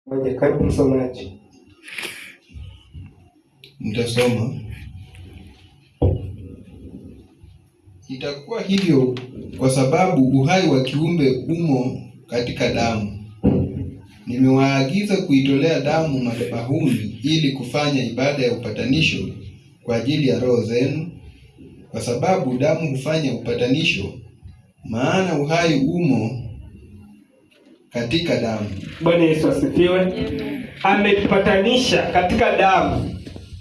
Moja, karibu msomaji. Nitasoma. Itakuwa hivyo kwa sababu uhai wa kiumbe umo katika damu. Nimewaagiza kuitolea damu madhabahuni ili kufanya ibada ya upatanisho kwa ajili ya roho zenu, kwa sababu damu hufanya upatanisho, maana uhai umo katika damu. Bwana Yesu asifiwe. Ametupatanisha katika damu.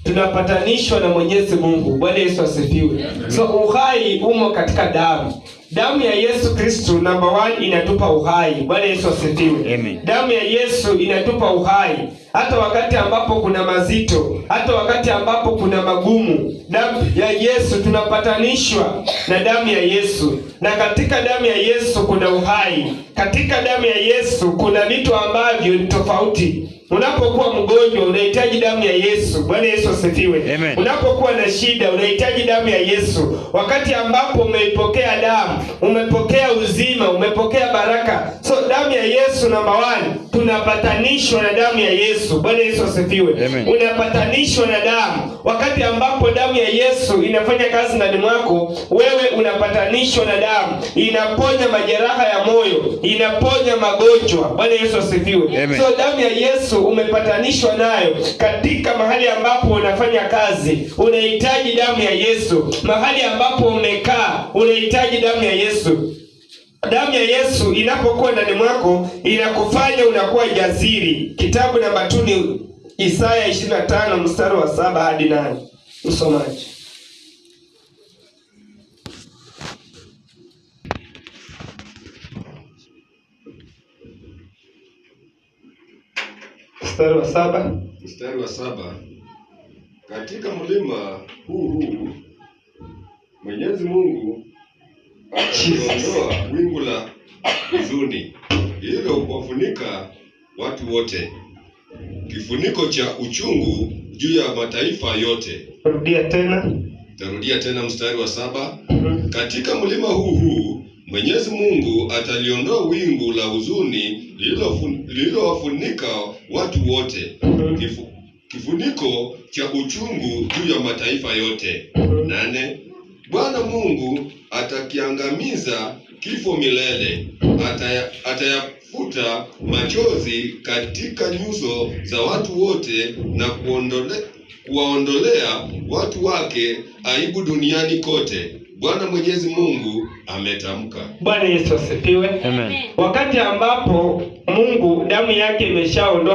Tunapatanishwa na Mwenyezi Mungu. Bwana Yesu asifiwe. So uhai umo katika damu. Damu ya Yesu Kristo number 1 inatupa uhai. Bwana Yesu asifiwe. Amen. Damu ya Yesu inatupa uhai. Hata wakati ambapo kuna mazito, hata wakati ambapo kuna magumu, damu ya Yesu tunapatanishwa na damu ya Yesu. Na katika damu ya Yesu kuna uhai. Katika damu ya Yesu kuna vitu ambavyo ni tofauti. Unapokuwa mgonjwa unahitaji damu ya Yesu. Bwana Yesu asifiwe. Amen. Unapokuwa na shida unahitaji damu ya Yesu. Wakati ambapo umeipokea damu, umepokea uzima, umepokea baraka. So damu ya Yesu number 1, tunapatanishwa na damu ya Yesu. Bwana Yesu asifiwe. Amen. Unapatanishwa na damu. Wakati ambapo damu ya Yesu inafanya kazi ndani mwako, wewe unapatanishwa na damu. Inaponya majeraha ya moyo, inaponya magonjwa. Bwana Yesu asifiwe. Amen. So damu ya Yesu umepatanishwa nayo. Katika mahali ambapo unafanya kazi, unahitaji damu ya Yesu. Mahali ambapo umekaa, unahitaji damu ya Yesu. Damu ya Yesu inapokuwa ndani mwako, inakufanya unakuwa jasiri. Kitabu namba 2 Isaya 25 mstari wa 7 hadi 8. Msomaji. Mstari wa 7. Katika mlima huu Mwenyezi Mungu ataliondoa wingu la huzuni lililowafunika watu wote, kifuniko cha uchungu juu ya mataifa yote. Tarudia tena mstari wa 7. Katika mlima huu Mwenyezi Mungu ataliondoa wingu la huzuni lililowafunika watu wote, kifuniko cha uchungu juu ya mataifa yote. 8. Bwana Mungu atakiangamiza kifo milele, atayafuta machozi katika nyuso za watu wote na kuwaondolea watu wake aibu duniani kote. Bwana Mwenyezi Mungu ametamka. Bwana Yesu asifiwe. Amen. Wakati ambapo Mungu damu yake imeshaondoa